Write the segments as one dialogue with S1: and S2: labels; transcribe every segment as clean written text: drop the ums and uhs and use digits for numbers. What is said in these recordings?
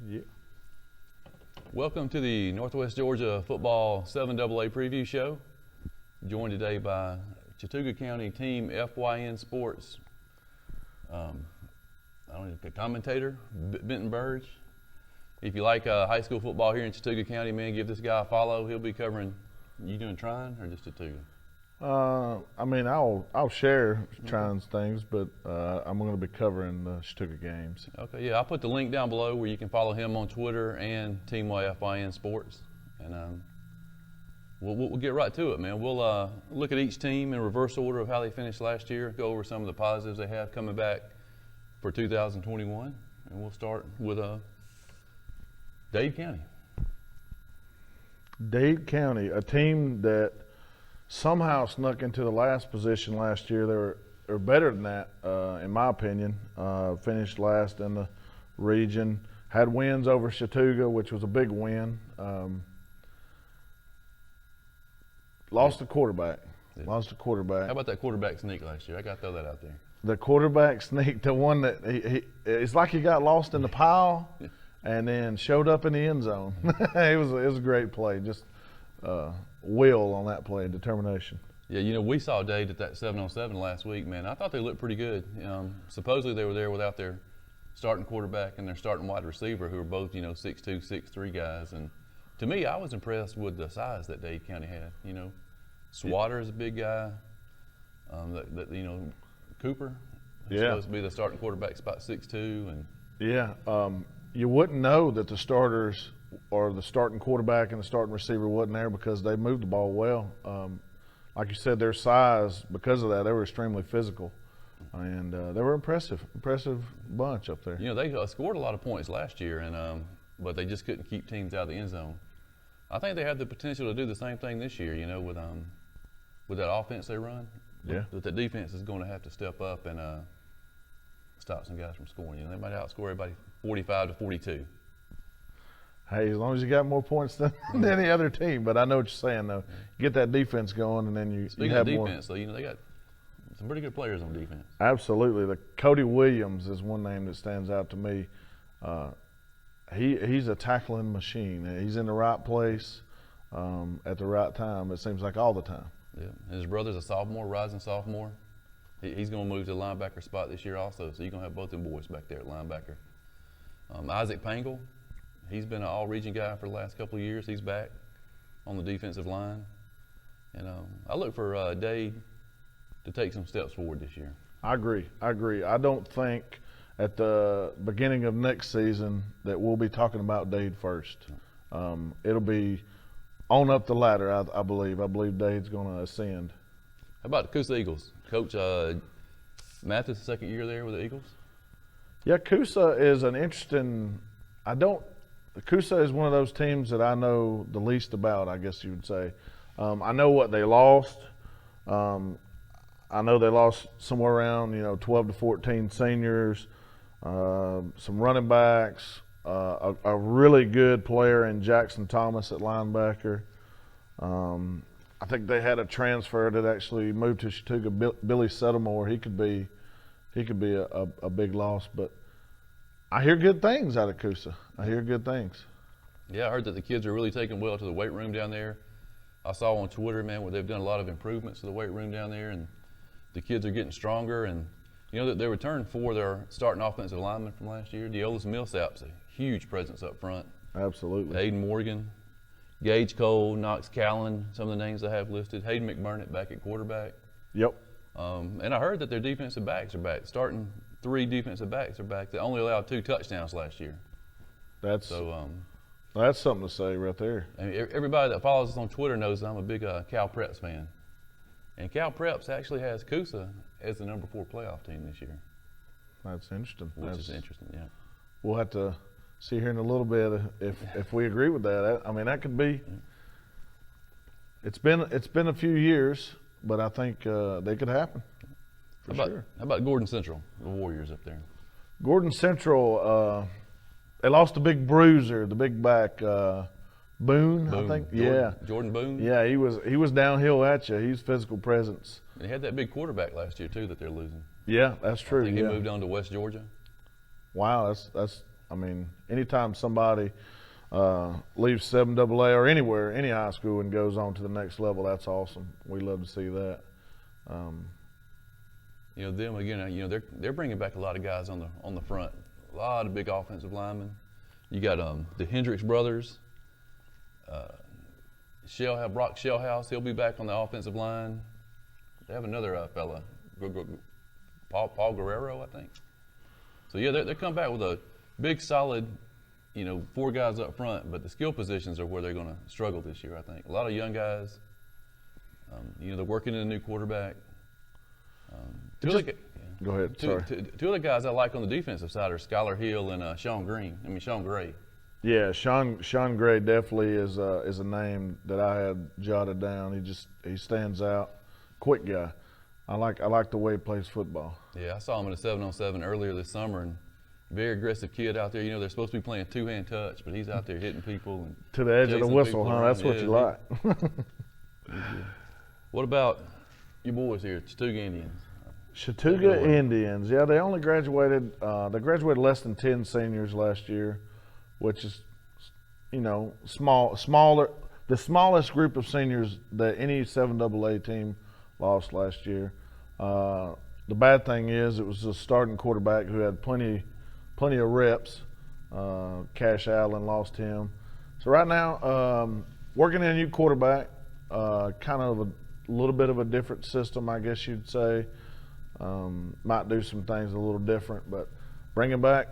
S1: Yeah.
S2: Welcome to the Northwest Georgia Football 7AA Preview Show. Joined today by Chattooga County Team FYN Sports. A commentator, Benton Birge. If you like high school football here in Chattooga County, man, give this guy a follow. He'll be covering. You doing Trine or just Chattooga?
S1: I'll share Trine's things, but I'm going to be covering the Chattooga games.
S2: Okay, yeah, I'll put the link down below where you can follow him on Twitter and Team FYN Sports, and we'll get right to it, man. We'll look at each team in reverse order of how they finished last year, go over some of the positives they have coming back for 2021, and we'll start with Dade County.
S1: Dade County, a team that somehow snuck into the last position last year. They were better than that, in my opinion. Finished last in the region. Had wins over Chattooga, which was a big win. Lost a quarterback.
S2: Yeah.
S1: Lost a quarterback.
S2: How about that quarterback sneak last year? I got to throw that out there.
S1: The quarterback sneak, the one that it's like he got lost in the pile and then showed up in the end zone. It was a great play. Just will on that play, determination.
S2: Yeah, you know, we saw Dade at that 7-on-7 last week, man. I thought they looked pretty good. Supposedly they were there without their starting quarterback and their starting wide receiver, who are both, 6'2", 6'3" guys. And to me, I was impressed with the size that Dade County had. Swatter is a big guy. Cooper is supposed to be the starting quarterback, about 6'2", and
S1: you wouldn't know that the starters or the starting quarterback and the starting receiver wasn't there because they moved the ball well. Like you said, their size, because of that, they were extremely physical, and they were impressive bunch up there.
S2: They scored a lot of points last year, and but they just couldn't keep teams out of the end zone. I think they have the potential to do the same thing this year. With that offense they run.
S1: Yeah.
S2: But the defense is going to have to step up and stop some guys from scoring. They might outscore everybody 45-42.
S1: Hey, as long as you got more points than any other team. But I know what you're saying, though. Get that defense going, and then you have more.
S2: Speaking of defense, though, they got some pretty good players on defense.
S1: Absolutely. The Cody Williams is one name that stands out to me. He's a tackling machine. He's in the right place at the right time. It seems like all the time.
S2: Yeah, and his brother's a sophomore, rising sophomore. He's going to move to the linebacker spot this year also, so you're going to have both them boys back there at linebacker. Isaac Pangle, he's been an all-region guy for the last couple of years. He's back on the defensive line. And I look for Dade to take some steps forward this year.
S1: I agree. I don't think at the beginning of next season that we'll be talking about Dade first. It'll be on up the ladder, I believe. I believe Dade's going to ascend.
S2: How about the Coosa Eagles? Coach Mathis, second year there with the Eagles?
S1: Yeah, Coosa is an interesting – Coosa is one of those teams that I know the least about, I guess you would say. I know what they lost. I know they lost somewhere around, 12 to 14 seniors, some running backs, a really good player in Jackson Thomas at linebacker. I think they had a transfer that actually moved to Chattooga, Billy Settlemore. He could be a big loss, but I hear good things out of Coosa. I hear good things.
S2: Yeah, I heard that the kids are really taking well to the weight room down there. I saw on Twitter, man, where they've done a lot of improvements to the weight room down there, and the kids are getting stronger. And they returned 4 of their starting offensive linemen from last year. Deolis Millsap's a huge presence up front.
S1: Absolutely.
S2: Aiden Morgan, Gage Cole, Knox Callan, some of the names I have listed. Hayden McBurnett back at quarterback.
S1: Yep.
S2: And I heard that their defensive backs are back. Starting 3 defensive backs are back. They only allowed 2 touchdowns last year.
S1: That's something to say right there.
S2: I mean, everybody that follows us on Twitter knows I'm a big Cal Preps fan. And Cal Preps actually has Coosa as the number 4 playoff team this year.
S1: That's interesting.
S2: Which is interesting, yeah.
S1: We'll have to see here in a little bit if we agree with that. I mean, that could be. It's been a few years, but I think they could happen. Sure.
S2: How about Gordon Central, the Warriors up there?
S1: Gordon Central, they lost a big bruiser, the big back, Boone, I think.
S2: Jordan Boone.
S1: Yeah, he was downhill at you. He's physical presence.
S2: And he had that big quarterback last year too that they're losing.
S1: Yeah, that's true.
S2: I think he moved on to West Georgia.
S1: Wow, I mean, anytime somebody leaves 7AA or anywhere, any high school, and goes on to the next level, that's awesome. We love to see that.
S2: You know, them again. You know, they're bringing back a lot of guys on the front. A lot of big offensive linemen. You got the Hendricks brothers. Brock Shellhouse, he'll be back on the offensive line. They have another fella, Paul Guerrero, I think. So yeah, they're coming back with a big, solid, you know, 4 guys up front. But the skill positions are where they're going to struggle this year, I think. A lot of young guys. You know, they're working in a new quarterback.
S1: Go ahead. Sorry.
S2: Two other guys I like on the defensive side are Skylar Hill and Sean Gray. Yeah,
S1: Sean Gray definitely is a name that I had jotted down. He stands out. Quick guy. I like the way he plays football.
S2: Yeah, I saw him in a 7-on-7 earlier this summer, and very aggressive kid out there. You know, they're supposed to be playing 2-hand touch, but he's out there hitting people and
S1: to the edge of the whistle, huh? That's what you like.
S2: What about your boys here, Chattooga Indians?
S1: Chattooga Indians, yeah, they only graduated. They graduated less than 10 seniors last year, which is, you know, smaller. The smallest group of seniors that any 7AA team lost last year. The bad thing is it was a starting quarterback who had plenty of reps. Cash Allen lost him. So right now, working in a new quarterback, kind of a little bit of a different system, I guess you'd say. Might do some things a little different, but bringing back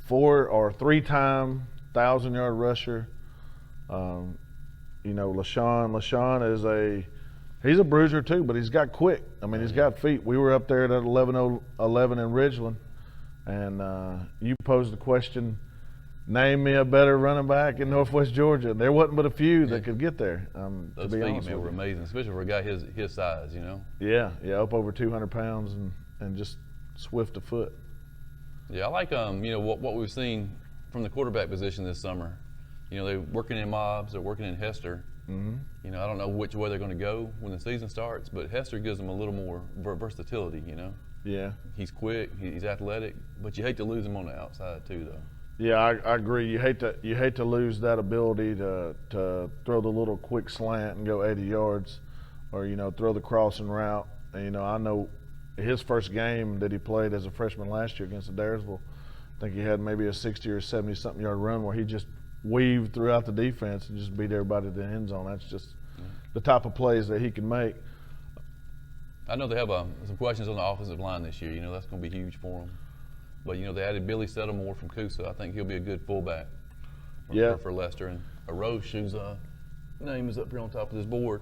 S1: 4 or 3-time 1,000-yard rusher. You know, LaShawn he's a bruiser too, but he's got quick. I mean, he's got feet. We were up there at 11-11 in Ridgeland, and you posed the question, name me a better running back in Northwest Georgia. There wasn't but a few that could get there.
S2: Those feet, man, were amazing, especially for a guy his size, you know?
S1: Yeah, up over 200 pounds and just swift of foot.
S2: Yeah, I like, you know, what we've seen from the quarterback position this summer. You know, they're working in Mobs, they're working in Hester.
S1: Mm-hmm.
S2: You know, I don't know which way they're going to go when the season starts, but Hester gives them a little more versatility, you know?
S1: Yeah. He's
S2: quick, he's athletic, but you hate to lose him on the outside too, though.
S1: Yeah, I agree. You hate to lose that ability to throw the little quick slant and go 80 yards, or, you know, throw the crossing route. And, you know, I know his first game that he played as a freshman last year against Adairsville, I think he had maybe a 60 or 70-something yard run where he just weaved throughout the defense and just beat everybody to the end zone. That's just the type of plays that he can make.
S2: I know they have some questions on the offensive line this year. You know, that's going to be huge for them. But, you know, they added Billy Settlemore from Coosa. I think he'll be a good fullback for Lester. And Aroche, whose name is up here on top of this board.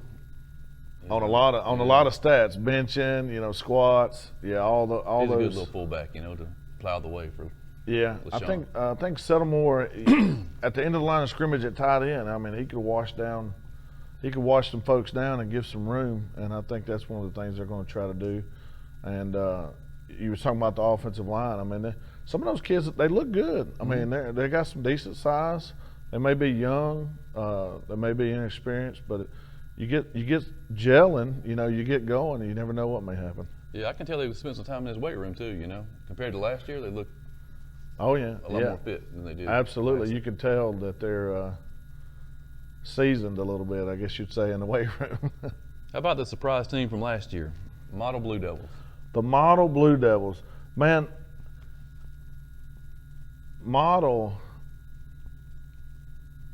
S1: On a lot of stats, benching, you know, squats, all those.
S2: He's a good little fullback, you know, to plow the way for.
S1: Yeah,
S2: LaShawn.
S1: I think Settlemore at the end of the line of scrimmage at tight end. I mean, he could wash some folks down and give some room, and I think that's one of the things they're going to try to do. And you were talking about the offensive line. I mean, some of those kids, they look good. I mean, they got some decent size. They may be young, they may be inexperienced, but you get gelling. You know, you get going, and you never know what may happen.
S2: Yeah, I can tell they've spent some time in his weight room too. You know, compared to last year, they look.
S1: Oh yeah,
S2: a lot more fit than they did.
S1: Absolutely, you can tell that they're seasoned a little bit, I guess you'd say, in the weight room.
S2: How about the surprise team from last year, Model Blue Devils?
S1: The Model Blue Devils, man. Model.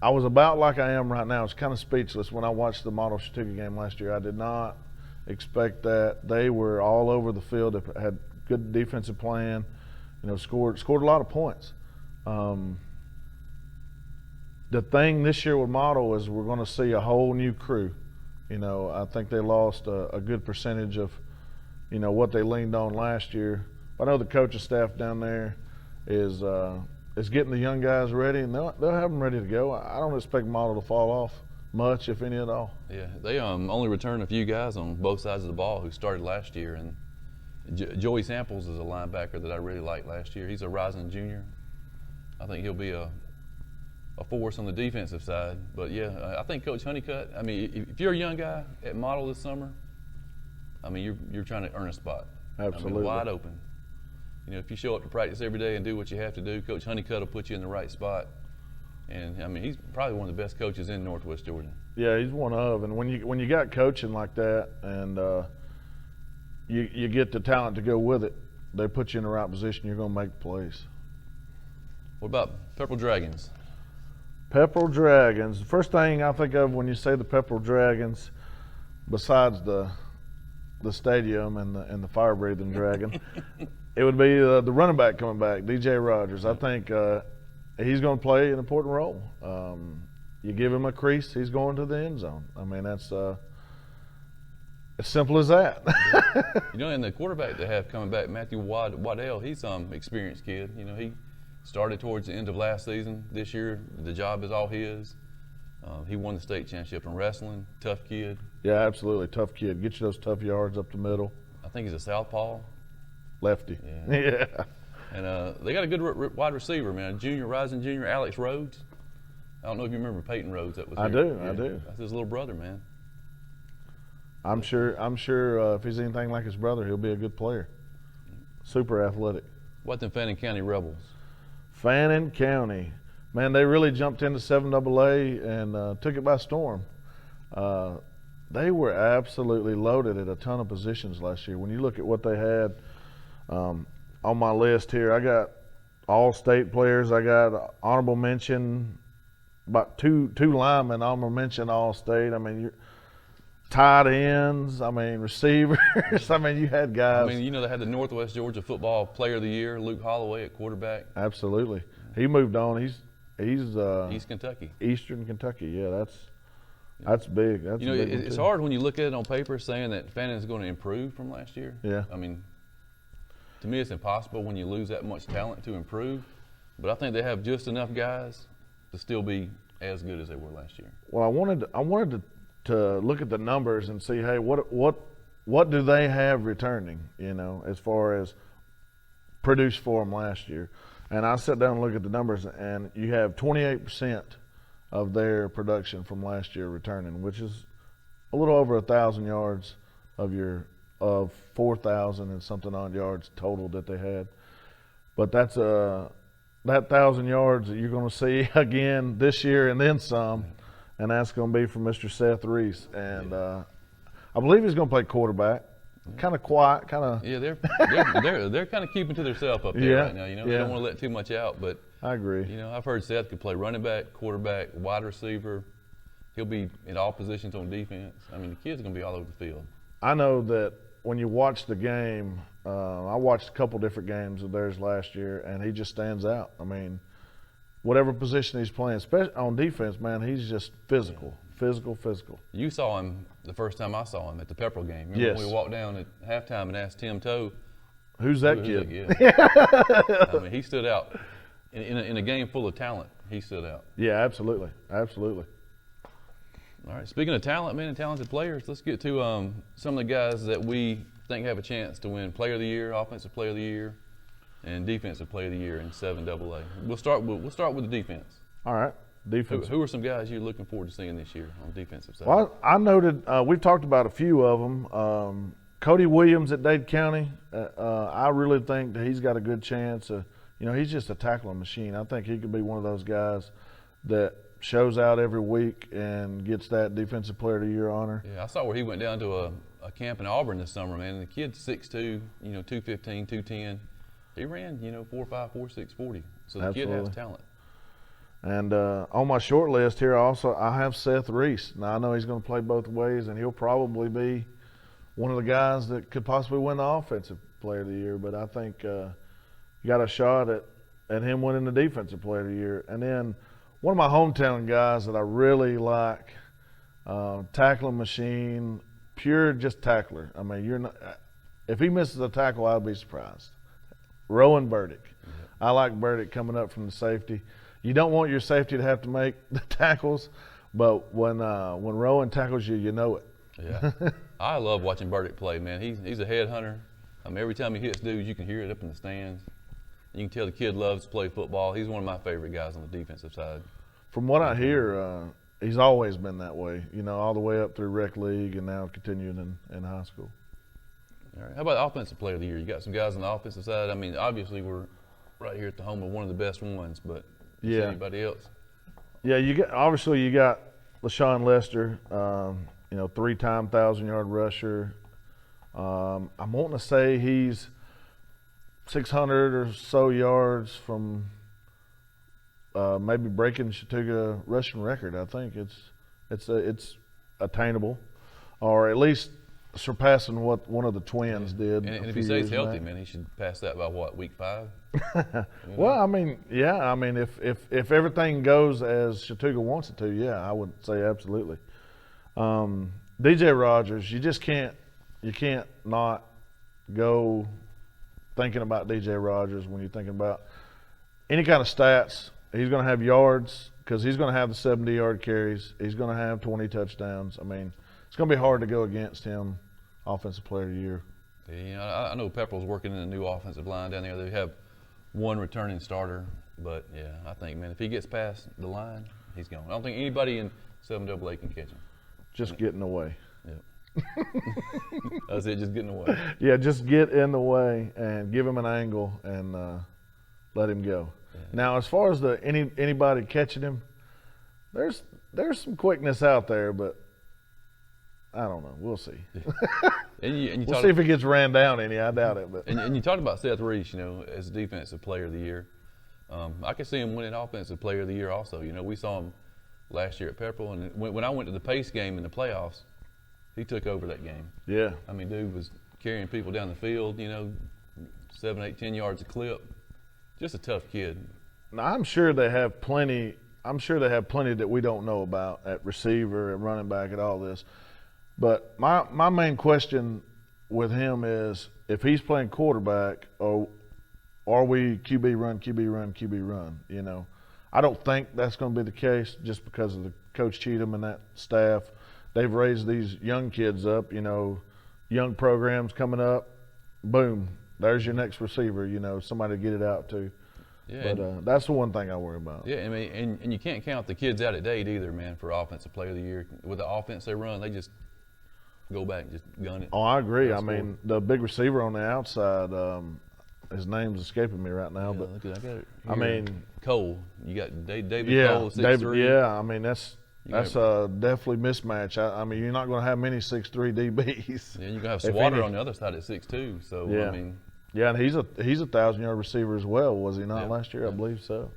S1: I was about like I am right now. I was kind of speechless when I watched the Model Chattooga game last year. I did not expect that. They were all over the field. They had good defensive plan. You know, scored a lot of points. The thing this year with Model is we're going to see a whole new crew. You know, I think they lost a good percentage of, you know, what they leaned on last year. I know the coaching staff down there is getting the young guys ready, and they'll have them ready to go. I don't expect Model to fall off much, if any at all.
S2: Yeah, they only returned a few guys on both sides of the ball who started last year, and Joey Samples is a linebacker that I really liked last year. He's a rising junior. I think he'll be a force on the defensive side. But yeah, I think Coach Honeycutt, I mean, if you're a young guy at Model this summer, I mean, you're trying to earn a spot.
S1: Absolutely.
S2: I mean, wide open. You know, if you show up to practice every day and do what you have to do, Coach Honeycutt will put you in the right spot. And I mean, he's probably one of the best coaches in Northwest Georgia.
S1: Yeah, he's one of. And when you got coaching like that, and you get the talent to go with it, they put you in the right position. You're going to make plays.
S2: What about Pepperell Dragons?
S1: Pepperell Dragons. The first thing I think of when you say the Pepperell Dragons, besides the stadium and the fire-breathing dragon, it would be the running back coming back, DJ Rogers. I think he's going to play an important role. You give him a crease, he's going to the end zone. I mean, that's as simple as that.
S2: You know, and the quarterback they have coming back, Matthew Waddell, he's some experienced kid. You know, he started towards the end of last season. This year, the job is all his. He won the state championship in wrestling. Tough kid.
S1: Yeah, absolutely. Tough kid. Get you those tough yards up the middle.
S2: I think he's a southpaw.
S1: Lefty.
S2: Yeah.
S1: Yeah.
S2: And they got a good wide receiver, man. Rising junior, Alex Rhodes. I don't know if you remember Peyton Rhodes. That was.
S1: I do.
S2: That's his little brother, man.
S1: I'm sure if he's anything like his brother, he'll be a good player. Super athletic.
S2: What them Fannin County Rebels?
S1: Fannin County, man, they really jumped into 7AA and took it by storm. They were absolutely loaded at a ton of positions last year. When you look at what they had on my list here, I got all state players. I got honorable mention, about two linemen, honorable mention all state. I mean, tight ends, I mean, receivers. I mean, you had guys.
S2: I mean, you know, they had the Northwest Georgia Football Player of the Year, Luke Holloway at quarterback.
S1: Absolutely. He moved on. He's
S2: East Kentucky.
S1: Eastern Kentucky. Yeah, that's big. That's
S2: you know,
S1: big
S2: it's hard when you look at it on paper saying that Fannin is going to improve from last year.
S1: Yeah.
S2: I mean, to me, it's impossible when you lose that much talent to improve. But I think they have just enough guys to still be as good as they were last year.
S1: Well, I wanted to look at the numbers and see, hey, what do they have returning, you know, as far as produced for them last year. And I sat down and looked at the numbers, and you have 28% of their production from last year returning, which is a little over 1,000 yards of 4,000 and something odd yards total that they had. But that's that 1,000 yards that you're going to see again this year and then some. And that's going to be from Mr. Seth Reese. And I believe he's going to play quarterback. Kind of quiet, kind of.
S2: Yeah, they're kind of keeping to themselves up there right now. You know, they don't want to let too much out. But
S1: I agree.
S2: You know, I've heard Seth could play running back, quarterback, wide receiver. He'll be in all positions on defense. I mean, the kid's going to be all over the field.
S1: I know that when you watch the game, I watched a couple different games of theirs last year, and he just stands out. I mean, whatever position he's playing, especially on defense, man, he's just physical.
S2: You saw him the first time I saw him at the Pepperell game. Remember
S1: Yes.
S2: when we walked down at halftime and asked Tim Toe,
S1: Who's that kid?
S2: I mean, he stood out. In a game full of talent, he stood out.
S1: Yeah, absolutely. Absolutely.
S2: All right, speaking of talent, man, and talented players, let's get to some of the guys that we think have a chance to win Player of the Year, Offensive Player of the Year, and Defensive Player of the Year in 7AA. We'll start with the defense.
S1: All right. Defense.
S2: Who are some guys you're looking forward to seeing this year on the defensive side?
S1: Well, I noted, we've talked about a few of them. Cody Williams at Dade County, I really think that he's got a good chance. You know, he's just a tackling machine. I think he could be one of those guys that shows out every week and gets that Defensive Player of the Year honor.
S2: Yeah, I saw where he went down to a camp in Auburn this summer, man. And the kid's 6'2", you know, 215, 210. He ran, you know, 4.5, 4.6, 40. So the kid has talent. And
S1: on my short list here also, I have Seth Reese. Now, I know he's going to play both ways, and he'll probably be one of the guys that could possibly win the Offensive Player of the Year. But I think you got a shot at him winning the Defensive Player of the Year. And then one of my hometown guys that I really like, tackling machine, pure just tackler. I mean, you're not, if he misses a tackle, I'd be surprised. Rowan Burdick. Yeah. I like Burdick coming up from the safety. You don't want your safety to have to make the tackles, but when Rowan tackles you, you know it.
S2: Yeah, I love watching Burdick play, man. He's a headhunter. I mean, every time he hits dudes, you can hear it up in the stands. You can tell the kid loves to play football. He's one of my favorite guys on the defensive side.
S1: From what I hear, he's always been that way, you know, all the way up through rec league and now continuing in high school.
S2: All right. How about Offensive Player of the Year? You got some guys on the offensive side. I mean, obviously we're right here at the home of one of the best ones, but is
S1: Yeah.
S2: anybody else?
S1: Yeah, you got LaShawn Lester, 3-time 1,000-yard rusher. I'm wanting to say he's 600 or so yards from maybe breaking Chattooga rushing record. I think it's attainable, or at least surpassing what one of the twins did.
S2: And
S1: a
S2: if
S1: few
S2: he stays
S1: years
S2: healthy,
S1: back.
S2: man, he should pass that by what, week 5?
S1: Well, I mean, yeah. I mean, if everything goes as Chattooga wants it to, yeah, I would say absolutely. DJ Rogers, you can't not go thinking about DJ Rogers when you're thinking about any kind of stats. He's going to have yards because he's going to have the 70-yard carries. He's going to have 20 touchdowns. I mean, it's going to be hard to go against him, Offensive Player of the Year.
S2: Yeah, I know Pepperell's working in a new offensive line down there. They have one returning starter, but yeah, I think, man, if he gets past the line, he's gone. I don't think anybody in 7AA can catch him.
S1: Just getting away.
S2: Yep. That's it, just getting away.
S1: Yeah, just get in the way and give him an angle and let him go. Yeah. Now, as far as anybody catching him, there's some quickness out there, but I don't know. We'll see. We'll see if he gets ran down any. I doubt it. But
S2: and you talked about Seth Reese, as Defensive Player of the Year. I could see him winning Offensive Player of the Year also. We saw him last year at Pepperell, and when I went to the Pace game in the playoffs, he took over that game.
S1: Yeah.
S2: I mean, dude was carrying people down the field, 7, 8, 10 yards a clip. Just a tough kid.
S1: Now, I'm sure they have plenty that we don't know about at receiver and running back and all this. But my main question with him is if he's playing quarterback, or are we QB run, QB run, QB run? I don't think that's going to be the case just because of the Coach Cheatham and that staff. They've raised these young kids up, young programs coming up. Boom, there's your next receiver, somebody to get it out to. Yeah, but that's the one thing I worry about.
S2: Yeah, I mean, and you can't count the kids out at date either, man, for Offensive Player of the Year. With the offense they run, they just go back and just gun it.
S1: Oh, I agree. I mean, the big receiver on the outside, his name's escaping me right now.
S2: Yeah,
S1: but
S2: look at, I got it.
S1: I mean,
S2: Cole. You got David
S1: yeah,
S2: Cole, 6'3".
S1: Yeah, I mean that's a definitely mismatch. I mean, you're not going to have many 6'3" DBs.
S2: Yeah, you're gonna have Swatter on the other side at 6'2". So
S1: yeah.
S2: I mean.
S1: Yeah, and he's a 1,000-yard receiver as well, was he not last year?
S2: Yeah.
S1: I believe so.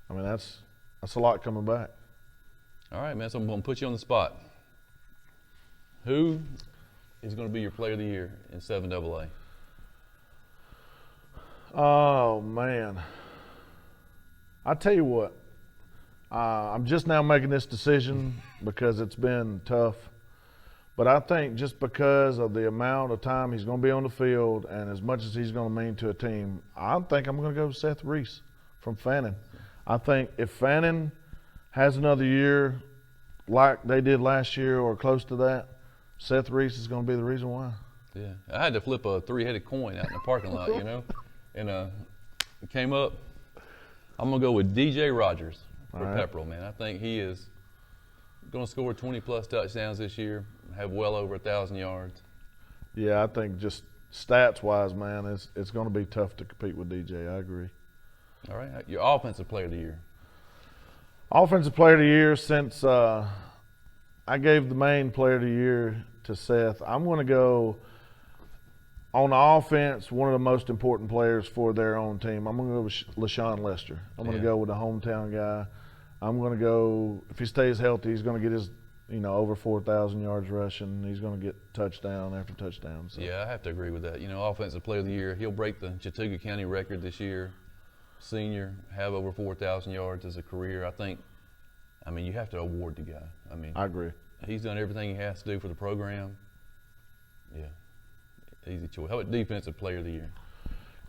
S1: I mean, that's a lot coming back.
S2: All right, man. So I'm gonna put you on the spot. Who is going to be your Player of the Year in 7AA?
S1: Oh man, I tell you what, I'm just now making this decision because it's been tough. But I think just because of the amount of time he's going to be on the field and as much as he's going to mean to a team, I think I'm going to go with Seth Reese from Fannin. I think if Fannin has another year like they did last year or close to that, Seth Reese is going to be the reason why.
S2: Yeah, I had to flip a 3-headed coin out in the parking lot, and it came up. I'm going to go with DJ Rogers for Pepperell, man. I think he is going to score 20-plus touchdowns this year, have well over 1,000 yards.
S1: Yeah, I think just stats-wise, man, it's going to be tough to compete with DJ. I agree.
S2: All right, your Offensive Player of the Year.
S1: Offensive Player of the Year, since I gave the main Player of the Year to Seth, I'm going to go on the offense, one of the most important players for their own team. I'm going to go with LaShawn Lester. I'm going to go with the hometown guy. I'm going to go, if he stays healthy, he's going to get his over 4,000 yards rushing. He's going to get touchdown after touchdown. So.
S2: Yeah, I have to agree with that. Offensive Player of the Year, he'll break the Chattooga County record this year. Senior, have over 4,000 yards as a career. I mean, you have to award the guy.
S1: I agree.
S2: He's done everything he has to do for the program. Yeah, easy choice. How about Defensive Player of the Year?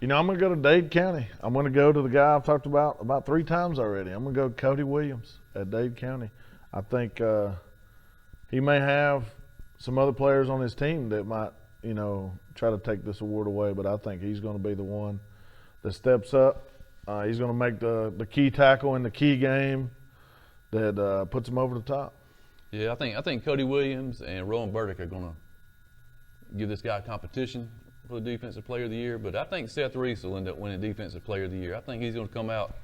S1: I'm going to go to Dade County. I'm going to go to the guy I've talked about 3 times already. I'm going to go Cody Williams at Dade County. I think he may have some other players on his team that might, try to take this award away, but I think he's going to be the one that steps up. He's going to make the key tackle in the key game that puts him over the top.
S2: Yeah, I think Cody Williams and Rowan Burdick are going to give this guy competition. for the Defensive Player of the Year, but I think Seth Reese will end up winning Defensive Player of the Year. I think he's going to come out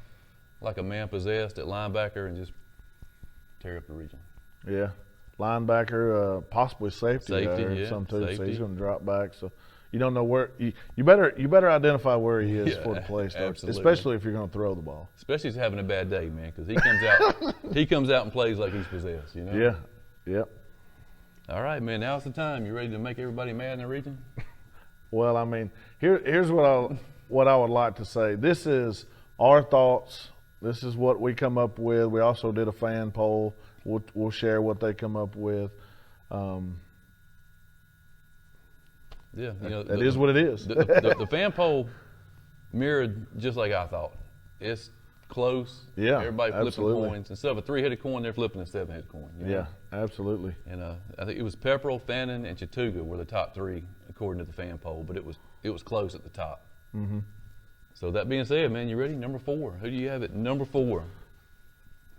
S2: like a man possessed at linebacker and just tear up the region.
S1: Yeah, linebacker, possibly safety.
S2: Safety,
S1: there,
S2: yeah,
S1: some too. So
S2: safety.
S1: he's going to drop back. So you don't know where you better identify where he is
S2: Yeah,
S1: before the play starts,
S2: absolutely.
S1: especially if you're going to throw the ball.
S2: Especially if he's having a bad day, man, because he comes out and plays like he's possessed, you know?
S1: Yeah, yep.
S2: All right, man, now's the time. You ready to make everybody mad in the region?
S1: Well, I mean, here's what I would like to say. This is our thoughts. This is what we come up with. We also did a fan poll. We'll share what they come up with.
S2: Yeah, you know,
S1: That is what it is.
S2: The fan poll mirrored just like I thought. It's close.
S1: Yeah,
S2: everybody flipping
S1: absolutely.
S2: coins. Instead of a 3-headed coin, they're flipping a 7-headed coin. You know?
S1: Yeah, absolutely.
S2: And I think it was Pepperell, Fannin, and Chattooga were the top 3 according to the fan poll, but it was close at the top.
S1: Mm-hmm.
S2: So that being said, man, you ready? Number 4. Who do you have at number 4?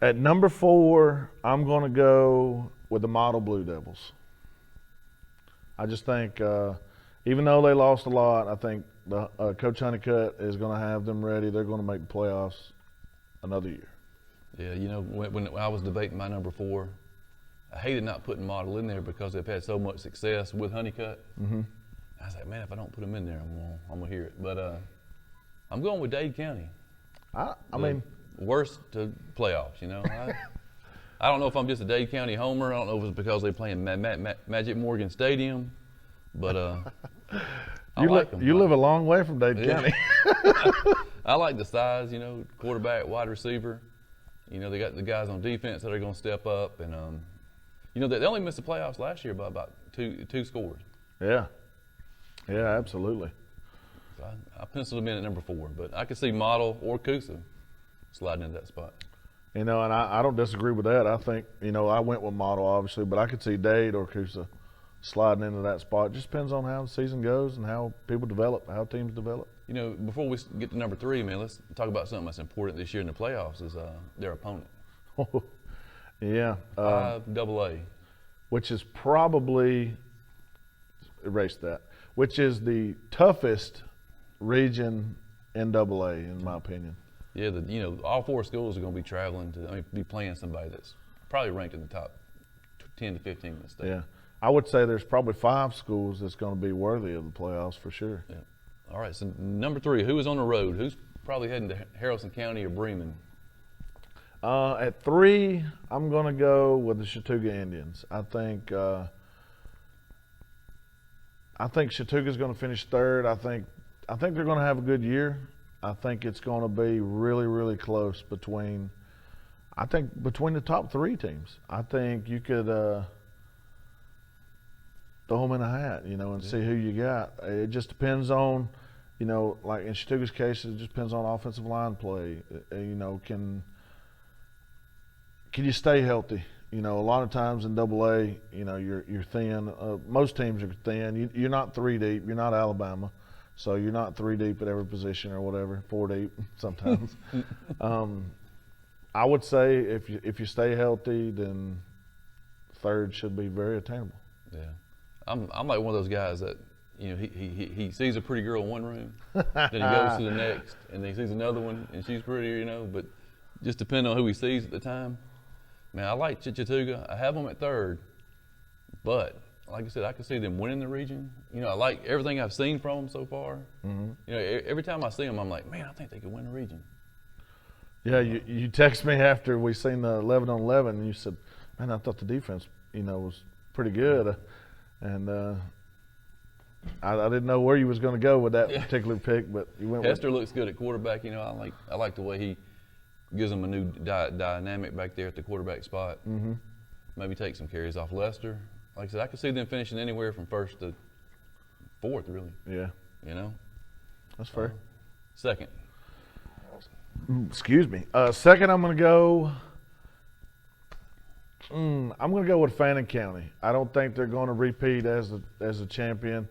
S1: At number 4, I'm going to go with the Model Blue Devils. I just think, even though they lost a lot, I think Coach Honeycutt is going to have them ready. They're going to make the playoffs another year.
S2: Yeah, you know, when I was debating my number 4, I hated not putting Model in there because they've had so much success with Honeycutt.
S1: Mm-hmm.
S2: I was like, man, if I don't put them in there, I'm gonna hear it. But I'm going with Dade County.
S1: I mean,
S2: worst to playoffs. You know, I don't know if I'm just a Dade County homer. I don't know if it's because they play in Magic Morgan Stadium, but I like them.
S1: You live a long way from Dade County.
S2: I like the size. You know, quarterback, wide receiver. You know, they got the guys on defense that are going to step up, and you know, they only missed the playoffs last year by about two scores.
S1: Yeah. Yeah, absolutely.
S2: So I penciled them in at number 4, but I could see Model or Coosa sliding into that spot.
S1: You know, and I don't disagree with that. I think, you know, I went with Model, obviously, but I could see Dade or Coosa sliding into that spot. It just depends on how the season goes and how people develop, how teams develop.
S2: You know, before we get to number 3, man, let's talk about something that's important this year in the playoffs is their opponent.
S1: Yeah.
S2: 5AA.
S1: Which is probably, erase that, which is the toughest region in AA, in my opinion.
S2: Yeah, you know, all 4 schools are going to be traveling to be playing somebody that's probably ranked in the top 10 to 15 in the state.
S1: Yeah. I would say there's probably 5 schools that's going to be worthy of the playoffs for sure.
S2: Yeah. All right, so number 3, who is on the road? Who's probably heading to Haralson County or Bremen?
S1: At 3, I'm going to go with the Chattooga Indians. I think Chattooga's going to finish 3rd. I think they're going to have a good year. I think it's going to be really, really close between the top 3 teams. I think you could throw them in a hat, you know, and see who you got. It just depends on, you know, like in Chattooga's case, it just depends on offensive line play. You know, can you stay healthy? You know, a lot of times in AA, you know, you're thin. Most teams are thin. You're not 3 deep. You're not Alabama, so you're not 3 deep at every position or whatever. 4 deep sometimes. I would say if you stay healthy, then 3rd should be very attainable.
S2: Yeah, I'm like one of those guys that, you know, he sees a pretty girl in one room, then he goes to the next, and then he sees another one, and she's prettier, you know. But just depending on who he sees at the time. Man, I like Chattooga. I have them at 3rd, but like I said, I can see them winning the region. You know, I like everything I've seen from them so far. Mm-hmm. You know, every time I see them, I'm like, man, I think they could win the region.
S1: Yeah, you text me after we seen the 11-on-11, and you said, man, I thought the defense, you know, was pretty good, and I didn't know where you was going to go with that particular pick, but you went.
S2: Hester looks good at quarterback. You know, I like the way he gives them a new dynamic back there at the quarterback spot. Mm-hmm. Maybe take some carries off Lester. Like I said, I could see them finishing anywhere from 1st to 4th, really. Yeah. You know?
S1: That's fair.
S2: 2nd.
S1: Excuse me. 2nd, I'm going to go. I'm going to go with Fannin County. I don't think they're going to repeat as a champion.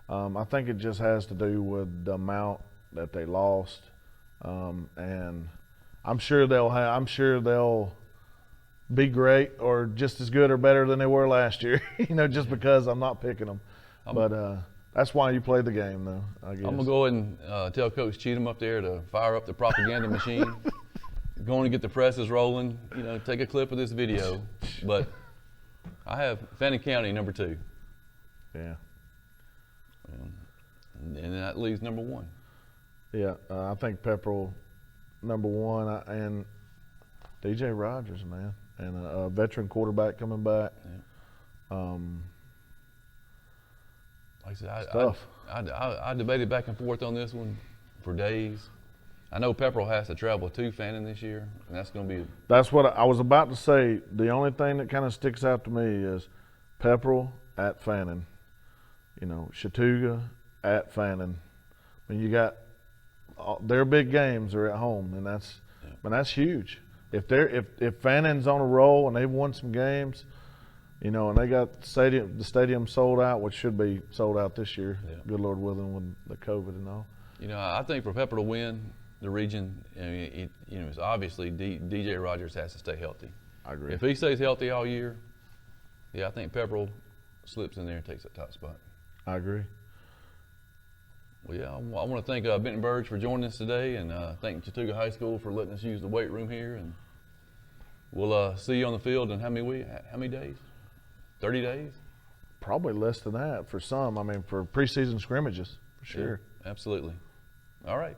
S1: I think it just has to do with the amount that they lost, and I'm sure they'll be great or just as good or better than they were last year. You know, just because I'm not picking them. But That's why you play the game, though, I guess.
S2: I'm gonna go ahead and tell Coach Cheatham up there to fire up the propaganda machine. Going to get the presses rolling. You know, take a clip of this video. But I have Fannin County number 2.
S1: Yeah.
S2: And that leaves number 1.
S1: Yeah, I think Pepperell number 1, and DJ Rogers, man, and a veteran quarterback coming back.
S2: Yeah. Like I said,
S1: Tough.
S2: I debated back and forth on this one for days. I know Pepperell has to travel to Fannin this year, and that's going to be.
S1: That's what I was about to say. The only thing that kind of sticks out to me is Pepperell at Fannin. You know, Chattooga at Fannin. When you got their big games are at home, and that's huge. If Fannin's on a roll and they've won some games, you know, and they got the stadium sold out, which should be sold out this year.
S2: Yeah.
S1: Good Lord willing, with the COVID and all.
S2: You know, I think for Pepperell to win the region, I mean, it's obviously DJ Rogers has to stay healthy.
S1: I agree.
S2: If he stays healthy all year, yeah, I think Pepperell slips in there and takes that top spot.
S1: I agree.
S2: Well, yeah, I want to thank Benton Birge for joining us today, and thank Chattooga High School for letting us use the weight room here. And we'll see you on the field in how many days? 30 days?
S1: Probably less than that for some. I mean, for preseason scrimmages, for sure.
S2: Yeah, absolutely. All right.